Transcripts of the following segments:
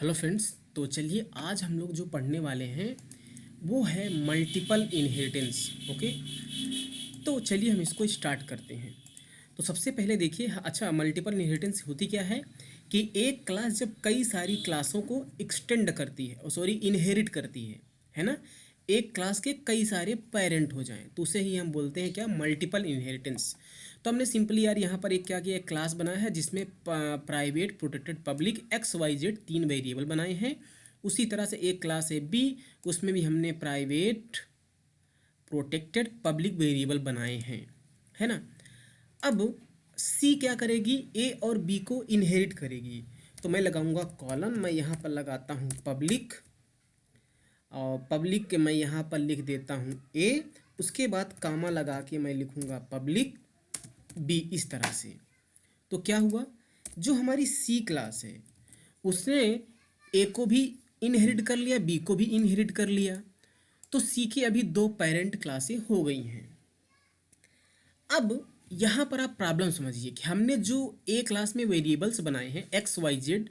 Hello friends. तो चलिए आज हम लोग जो पढ़ने वाले हैं वो है मल्टीपल इनहेरिटेंस। ओके, तो चलिए हम इसको स्टार्ट करते हैं। तो सबसे पहले देखिए, अच्छा, मल्टीपल इनहेरिटेंस होती क्या है कि एक क्लास जब कई सारी क्लासों को एक्सटेंड करती है, सॉरी इनहेरिट करती है ना। एक क्लास के कई सारे पेरेंट हो जाएं तो उसे ही हम बोलते हैं क्या, मल्टीपल इनहेरिटेंस। तो हमने सिंपली यार यहाँ पर एक क्या किया, एक क्लास बनाया है जिसमें private, protected, public, X Y Z 3 variable बनाए हैं। उसी तरह से एक क्लास है बी, उसमें भी हमने प्राइवेट, प्रोटेक्टेड, पब्लिक वेरिएबल बनाए हैं, है ना। अब सी क्या करेगी, ए और बी को इनहेरिट करेगी। तो मैं लगाऊंगा कॉलन, मैं यहाँ पर लगाता हूँ पब्लिक, और पब्लिक के मैं यहाँ पर लिख देता हूँ ए, उसके बाद कामा लगा के मैं लिखूँगा पब्लिक बी, इस तरह से। तो क्या हुआ, जो हमारी सी क्लास है उसने ए को भी इनहेरिट कर लिया, बी को भी इनहेरिट कर लिया। तो सी की अभी 2 पेरेंट क्लासें हो गई हैं। अब यहाँ पर आप प्रॉब्लम समझिए कि हमने जो ए क्लास में वेरिएबल्स बनाए हैं एक्स वाई जेड,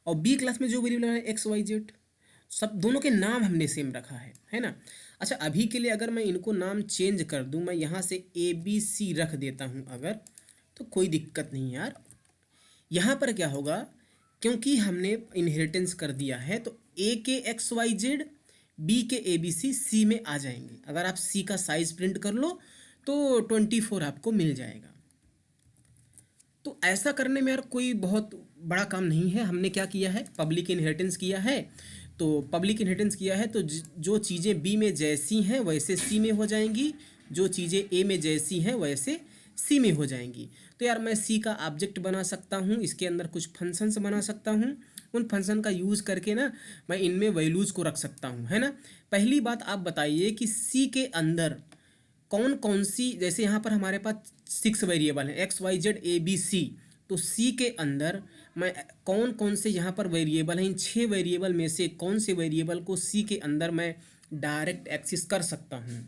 और बी क्लास में जो वेरिएबल बनाए एक्स वाई जेड, सब दोनों के नाम हमने सेम रखा है ना। अच्छा, अभी के लिए अगर मैं इनको नाम चेंज कर दूं, मैं यहाँ से ए बी सी रख देता हूँ अगर, तो कोई दिक्कत नहीं यार। यहाँ पर क्या होगा, क्योंकि हमने इनहेरिटेंस कर दिया है तो ए के एक्स वाई जेड, बी के ए बी सी सी में आ जाएंगे। अगर आप सी का साइज प्रिंट कर लो तो 24 आपको मिल जाएगा। तो ऐसा करने में यार कोई बहुत बड़ा काम नहीं है। हमने क्या किया है, पब्लिक इनहेरिटेंस किया है। तो पब्लिक इनहेरिटेंस किया है तो जो चीज़ें बी में जैसी हैं वैसे सी में हो जाएंगी, जो चीज़ें ए में जैसी हैं वैसे सी में हो जाएंगी। तो यार मैं सी का ऑब्जेक्ट बना सकता हूँ, इसके अंदर कुछ फंक्शंस बना सकता हूँ, उन फंक्शन का यूज़ करके ना मैं इनमें वैल्यूज़ को रख सकता हूँ, है ना। पहली बात आप बताइए कि सी के अंदर कौन कौन सी, जैसे यहाँ पर हमारे पास 6 वेरिएबल हैं X Y Z A B C, तो सी के अंदर मैं कौन कौन से यहाँ पर वेरिएबल हैं, इन 6 वेरिएबल में से कौन से वेरिएबल को सी के अंदर मैं डायरेक्ट एक्सेस कर सकता हूँ,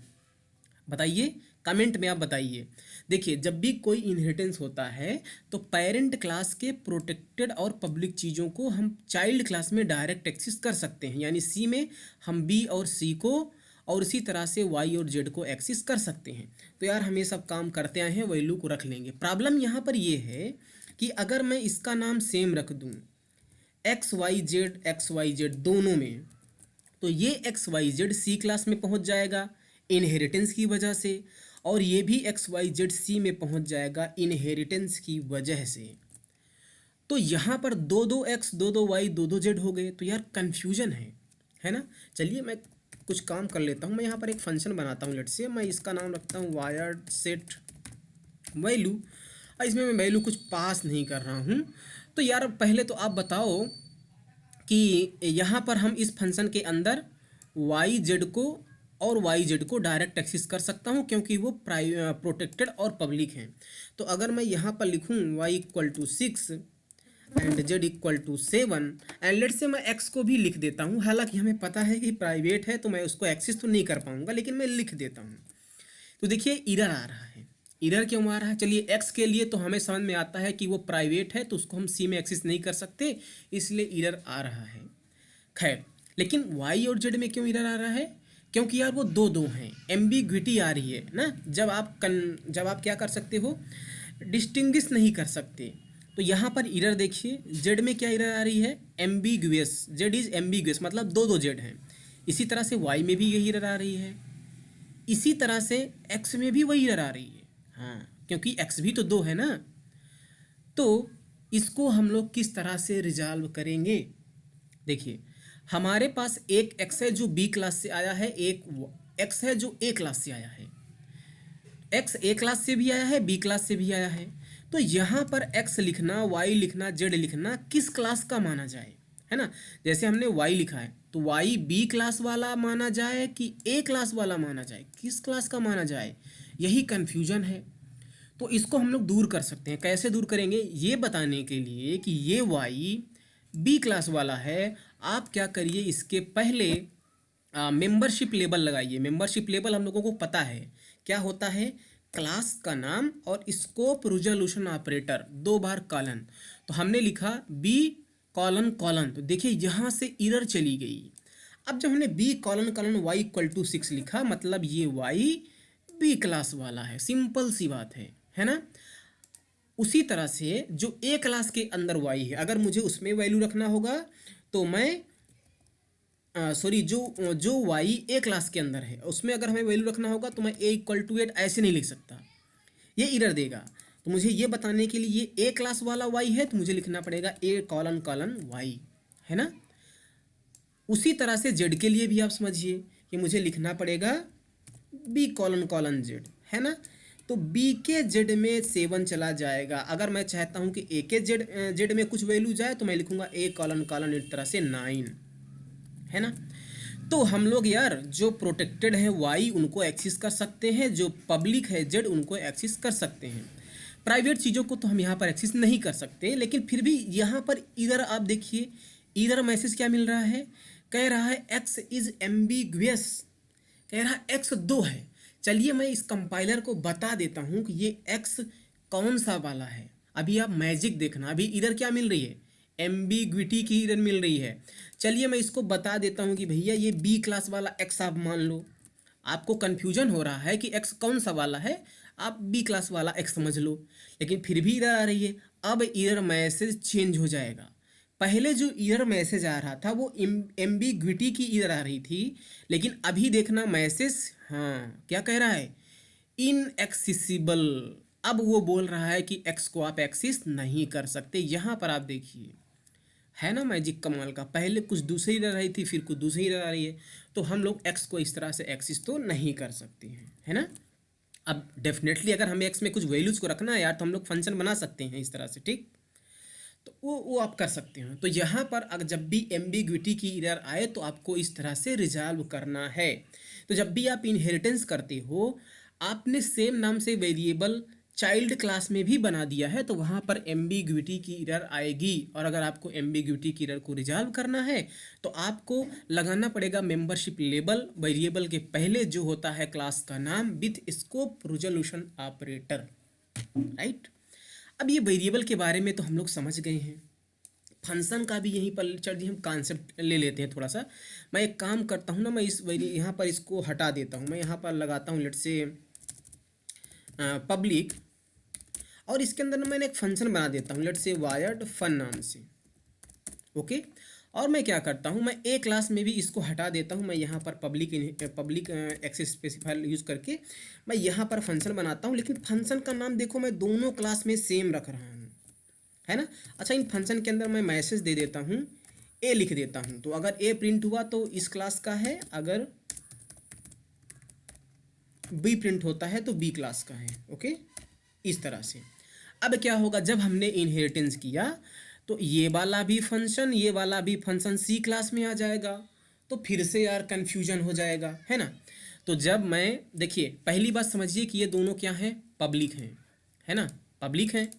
बताइए, कमेंट में आप बताइए। देखिए, जब भी कोई इनहेरिटेंस होता है तो पेरेंट क्लास के प्रोटेक्टेड और पब्लिक चीज़ों को हम चाइल्ड क्लास में डायरेक्ट एक्सेस कर सकते हैं, यानी सी में हम बी और सी को और इसी तरह से वाई और जेड को एक्सेस कर सकते हैं। तो यार हम ये सब काम करते आए हैं, वैल्यू को रख लेंगे। प्रॉब्लम यहाँ पर ये है कि अगर मैं इसका नाम सेम रख दूँ एक्स वाई जेड दोनों में, तो ये X Y Z C class में पहुंच जाएगा इनहेरिटेंस की वजह से, और ये भी एक्स वाई जेड सी में पहुंच जाएगा इनहेरिटेंस की वजह से। तो यहाँ पर दो दो एक्स, दो दो वाई, दो दो जेड हो गए, तो यार कन्फ्यूजन है ना। चलिए मैं कुछ काम कर लेता हूँ, मैं यहाँ पर एक फंक्शन बनाता हूँ, लेट से मैं इसका नाम रखता हूँ वायर्ड सेट वैल्यू, और इसमें मैं वैल्यू कुछ पास नहीं कर रहा हूँ। तो यार पहले तो आप बताओ कि यहाँ पर हम इस फंक्शन के अंदर वाई जेड को और वाई जेड को डायरेक्ट एक्सेस कर सकता हूँ क्योंकि वो प्रोटेक्टेड और पब्लिक हैं। तो अगर मैं यहाँ पर लिखूँ Y equal to 6 and Z equal to 7, and let say मैं एक्स को भी लिख देता हूँ, हालांकि हमें पता है कि प्राइवेट है तो मैं उसको एक्सेस तो नहीं कर पाऊँगा, लेकिन मैं लिख देता हूँ। तो देखिए इरर आ रहा है। इरर क्यों आ रहा है, चलिए एक्स के लिए तो हमें समझ में आता है कि वो प्राइवेट है तो उसको हम सी में एक्सेस नहीं कर सकते, इसलिए इरर आ रहा है। खैर, लेकिन वाई और जेड में क्यों इरर आ रहा है, क्योंकि यार वो दो दो हैं, एम्बिग्विटी आ रही है ना। जब आप क्या कर सकते हो, डिस्टिंग्विश नहीं कर सकते। तो यहाँ पर इरर देखिए, जेड में क्या इरर आ रही है, एम्बिग्वियस, जेड इज एम्बिग्वियस, मतलब दो दो जेड हैं। इसी तरह से वाई में भी यही इरर आ रही है, इसी तरह से एक्स में भी वही इरर आ रही है। हाँ, क्योंकि एक्स भी तो दो है ना। तो इसको हम लोग किस तरह से रिजॉल्व करेंगे, देखिए हमारे पास एक एक्स है जो बी क्लास से आया है, एक एक्स है जो ए क्लास से आया है। एक्स ए क्लास से भी आया है, बी क्लास से भी आया है। तो यहाँ पर एक्स लिखना, वाई लिखना, जेड लिखना किस क्लास का माना जाए, है ना। जैसे हमने वाई लिखा है तो वाई बी क्लास वाला माना जाए कि ए क्लास वाला माना जाए, किस क्लास का माना जाए, यही कन्फ्यूजन है। तो इसको हम लोग दूर कर सकते हैं। कैसे दूर करेंगे, ये बताने के लिए कि ये वाई बी क्लास वाला है, आप क्या करिए, इसके पहले मेंबरशिप लेबल लगाइए। मेंबरशिप लेबल हम लोगों को पता है क्या होता है, क्लास का नाम और स्कोप रिजोल्यूशन ऑपरेटर, 2 बार कॉलन। तो हमने लिखा बी कॉलन कॉलन, तो देखिए यहाँ से एरर चली गई। अब जब हमने B colon colon Y equal to 6 लिखा, मतलब ये वाई बी क्लास वाला है, सिंपल सी बात है ना। उसी तरह से जो ए क्लास के अंदर वाई है, अगर मुझे उसमें वैल्यू रखना होगा तो मैं सॉरी जो वाई ए क्लास के अंदर है उसमें अगर हमें वैल्यू रखना होगा तो मैं ए इक्वल टू 8 ऐसे नहीं लिख सकता, ये एरर देगा। तो मुझे ये बताने के लिए ये ए क्लास वाला वाई है तो मुझे लिखना पड़ेगा ए कॉलन कॉलन वाई, है ना। उसी तरह से जेड के लिए भी आप समझिए कि मुझे लिखना पड़ेगा बी कॉलन कॉलन जेड, है ना। तो बी के जेड में 7 चला जाएगा। अगर मैं चाहता हूँ कि ए के जेड में कुछ वैल्यू जाए तो मैं लिखूंगा ए कॉलन कॉलन इस तरह से 9, है ना। तो हम लोग यार जो प्रोटेक्टेड है वाई उनको एक्सेस कर सकते हैं, जो पब्लिक है जेड उनको एक्सेस कर सकते हैं। प्राइवेट चीज़ों को तो हम यहाँ पर एक्सेस नहीं कर सकते, लेकिन फिर भी यहाँ पर इधर आप देखिए, इधर मैसेज क्या मिल रहा है, कह रहा है एक्स इज एम्बिग्वियस, कह रहा है एक्स 2 है। चलिए मैं इस कंपाइलर को बता देता हूँ कि ये एक्स कौन सा वाला है। अभी आप मैजिक देखना, अभी इधर क्या मिल रही है, एम्बिग्विटी की इधर मिल रही है। चलिए मैं इसको बता देता हूँ कि भैया ये बी क्लास वाला एक्स आप मान लो। आपको कन्फ्यूजन हो रहा है कि एक्स कौन सा वाला है, आप बी क्लास वाला एक्स समझ लो, लेकिन फिर भी इधर आ रही है। अब इधर मैसेज चेंज हो जाएगा। पहले जो इधर मैसेज आ रहा था वो एम्बिग्विटी की इधर आ रही थी, लेकिन अभी देखना मैसेज हाँ क्या कह रहा है, इनएक्सेसिबल। अब वो बोल रहा है कि एक्स को आप एक्सेस नहीं कर सकते। यहाँ पर आप देखिए, है ना मैजिक कमाल का, पहले कुछ दूसरी रह रही थी फिर कुछ दूसरी रह रही है। तो हम लोग एक्स को इस तरह से एक्सेस तो नहीं कर सकते हैं, है ना। अब डेफिनेटली अगर हमें एक्स में कुछ वैल्यूज़ को रखना है यार तो हम लोग फंक्शन बना सकते हैं इस तरह से, ठीक। तो वो आप कर सकते हैं। तो यहाँ पर अगर जब भी एम्बिग्विटी की एरर आए तो आपको इस तरह से रिजॉल्व करना है। तो जब भी आप इनहेरिटेंस करते हो, आपने सेम नाम से वेरिएबल चाइल्ड क्लास में भी बना दिया है तो वहाँ पर एम्बिग्विटी की एरर आएगी। और अगर आपको एम्बिग्विटी की एरर को रिजॉल्व करना है तो आपको लगाना पड़ेगा मेंबरशिप लेबल वेरिएबल के पहले जो होता है क्लास का नाम with scope resolution operator, right. अब ये वेरिएबल के बारे में तो हम लोग समझ गए हैं, फंक्शन का भी यहीं पर चलिए हम कॉन्सेप्ट ले लेते हैं थोड़ा सा। मैं एक काम करता हूँ ना, मैं इस यहाँ पर इसको हटा देता हूँ, मैं यहाँ पर लगाता हूँ लेट से पब्लिक, और इसके अंदर ना मैंने एक फंक्शन बना देता हूँ लेट से वायर्ड फन नाम से, ओके। और मैं क्या करता हूँ, मैं ए क्लास में भी इसको हटा देता हूँ। मैं यहाँ पर पब्लिक एक्सेस स्पेसिफायर यूज़ करके मैं यहाँ पर फंक्शन बनाता हूँ, लेकिन फंक्शन का नाम देखो मैं दोनों क्लास में सेम रख रहा हूँ, है ना। अच्छा, इन फंक्शन के अंदर मैं मैसेज दे देता हूँ, ए लिख देता हूँ। तो अगर ए प्रिंट हुआ तो इस क्लास का है, अगर बी प्रिंट होता है तो बी क्लास का है, ओके, इस तरह से। अब क्या होगा, जब हमने इनहेरिटेंस किया तो ये वाला भी फंक्शन सी क्लास में आ जाएगा, तो फिर से यार कन्फ्यूजन हो जाएगा, है ना। तो जब मैं देखिए पहली बात समझिए कि ये दोनों क्या हैं, पब्लिक हैं, है ना, पब्लिक हैं।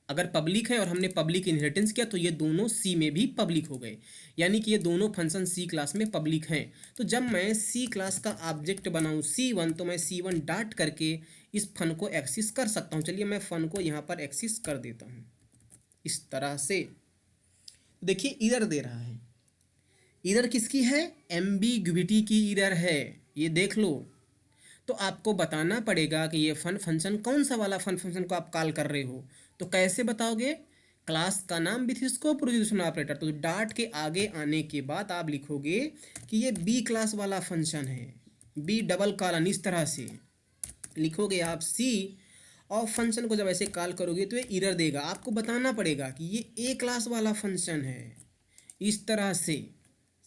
अगर पब्लिक है और हमने पब्लिक इनहेरिटेंस किया तो ये दोनों सी में भी पब्लिक हो गए, यानी कि ये दोनों फंक्शन सी क्लास में पब्लिक हैं। तो जब मैं सी क्लास का ऑब्जेक्ट बनाऊँ C1 तो मैं C1 डॉट करके इस फन को एक्सेस कर सकता हूँ। चलिए मैं फन को यहाँ पर एक्सेस कर देता हूँ इस तरह से। देखिए इधर दे रहा है, इधर किसकी है, एम्बिग्विटी की इधर है, ये देख लो। तो आपको बताना पड़ेगा कि ये फन फंक्शन कौन सा वाला फन फंक्शन को आप कॉल कर रहे हो। तो कैसे बताओगे, क्लास का नाम विथ स्कोप रिजोल्यूशन ऑपरेटर, तो डॉट के आगे आने के बाद आप लिखोगे कि ये बी क्लास वाला फंक्शन है, बी डबल कॉलन, इस तरह से लिखोगे आप सी, और फंक्शन को जब ऐसे कॉल करोगे तो ये एरर देगा। आपको बताना पड़ेगा कि ये ए क्लास वाला फंक्शन है, इस तरह से।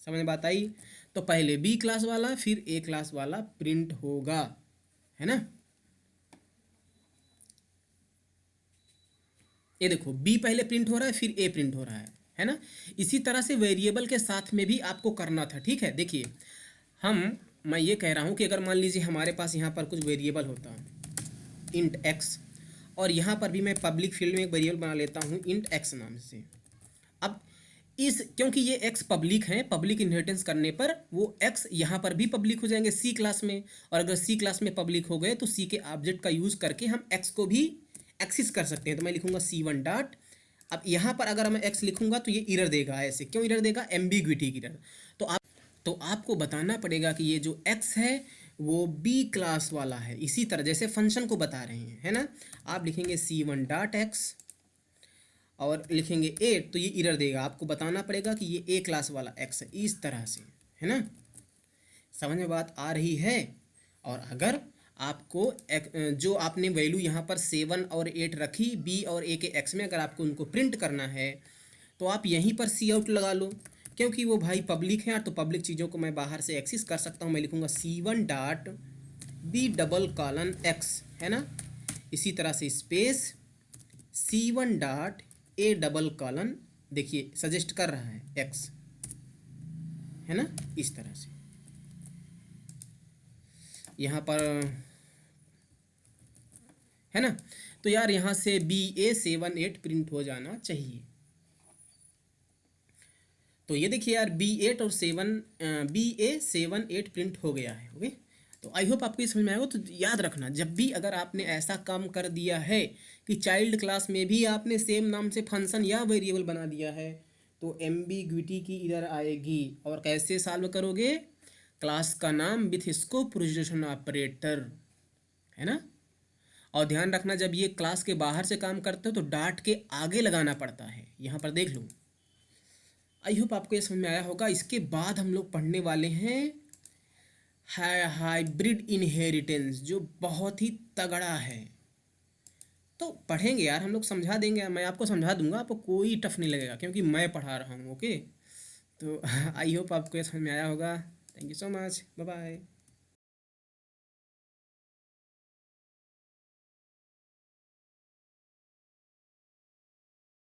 समझ बात आई। तो पहले बी क्लास वाला फिर ए क्लास वाला प्रिंट होगा, है ना। ये देखो बी पहले प्रिंट हो रहा है फिर ए प्रिंट हो रहा है ना। इसी तरह से वेरिएबल के साथ में भी आपको करना था, ठीक है। देखिए मैं ये कह रहा हूँ कि अगर मान लीजिए हमारे पास यहाँ पर कुछ वेरिएबल होता है इंट एक्स, और यहाँ पर भी मैं पब्लिक फील्ड में एक वेरिएबल बना लेता हूँ इंट एक्स नाम से। अब क्योंकि ये एक्स पब्लिक है, पब्लिक इनहेरिटेंस करने पर वो एक्स यहाँ पर भी पब्लिक हो जाएंगे सी क्लास में, और अगर सी क्लास में पब्लिक हो गए तो सी के ऑब्जेक्ट का यूज़ करके हम एक्स को भी एक्सेस कर सकते हैं। तो मैं लिखूँगा C1 डॉट अब यहाँ पर अगर मैं एक्स लिखूंगा तो ये एरर देगा, ऐसे क्यों एरर देगा, एम्बिग्विटी की एरर। तो आपको बताना पड़ेगा कि ये जो एक्स है वो बी क्लास वाला है, इसी तरह जैसे फंक्शन को बता रहे हैं, है ना। आप लिखेंगे C1 डॉट एक्स और लिखेंगे 8 तो ये एरर देगा, आपको बताना पड़ेगा कि ये ए क्लास वाला एक्स है, इस तरह से, है ना। समझ में बात आ रही है। और अगर आपको जो आपने वैल्यू यहाँ पर 7 और 8 रखी बी और ए के एक्स में, अगर आपको उनको प्रिंट करना है तो आप यहीं पर सी आउट लगा लो, क्योंकि वो भाई पब्लिक है, तो पब्लिक चीज़ों को मैं बाहर से एक्सेस कर सकता हूँ। मैं लिखूँगा C1 dot B double colon X, है ना। इसी तरह से space C1 dot A double colon, देखिए सजेस्ट कर रहा है एक्स, है ना, इस तरह से यहाँ पर, है ना। तो यार यहाँ से BA78 प्रिंट हो जाना चाहिए। तो ये देखिए यार B8 और 7 BA78 प्रिंट हो गया है। ओके, तो आई होप आपको ये समझ में आएगा। तो याद रखना, जब भी अगर आपने ऐसा काम कर दिया है कि चाइल्ड क्लास में भी आपने सेम नाम से फंक्शन या वेरिएबल बना दिया है, तो एम्बिग्विटी की इधर आएगी। और कैसे सॉल्व करोगे, क्लास का नाम विथ स्कोप प्रोजेक्शन ऑपरेटर, है ना। और ध्यान रखना, जब ये क्लास के बाहर से काम करते हो तो डॉट के आगे लगाना पड़ता है, यहाँ पर देख लो। आई होप आपको ये समझ में आया होगा। इसके बाद हम लोग पढ़ने वाले हैं हाइब्रिड इनहेरिटेंस, जो बहुत ही तगड़ा है। तो पढ़ेंगे यार हम लोग, समझा देंगे, मैं आपको समझा दूंगा, आपको कोई टफ नहीं लगेगा क्योंकि मैं पढ़ा रहा हूँ। ओके, तो आई होप आपको ये समझ में आया होगा। Thank you so much, bye bye.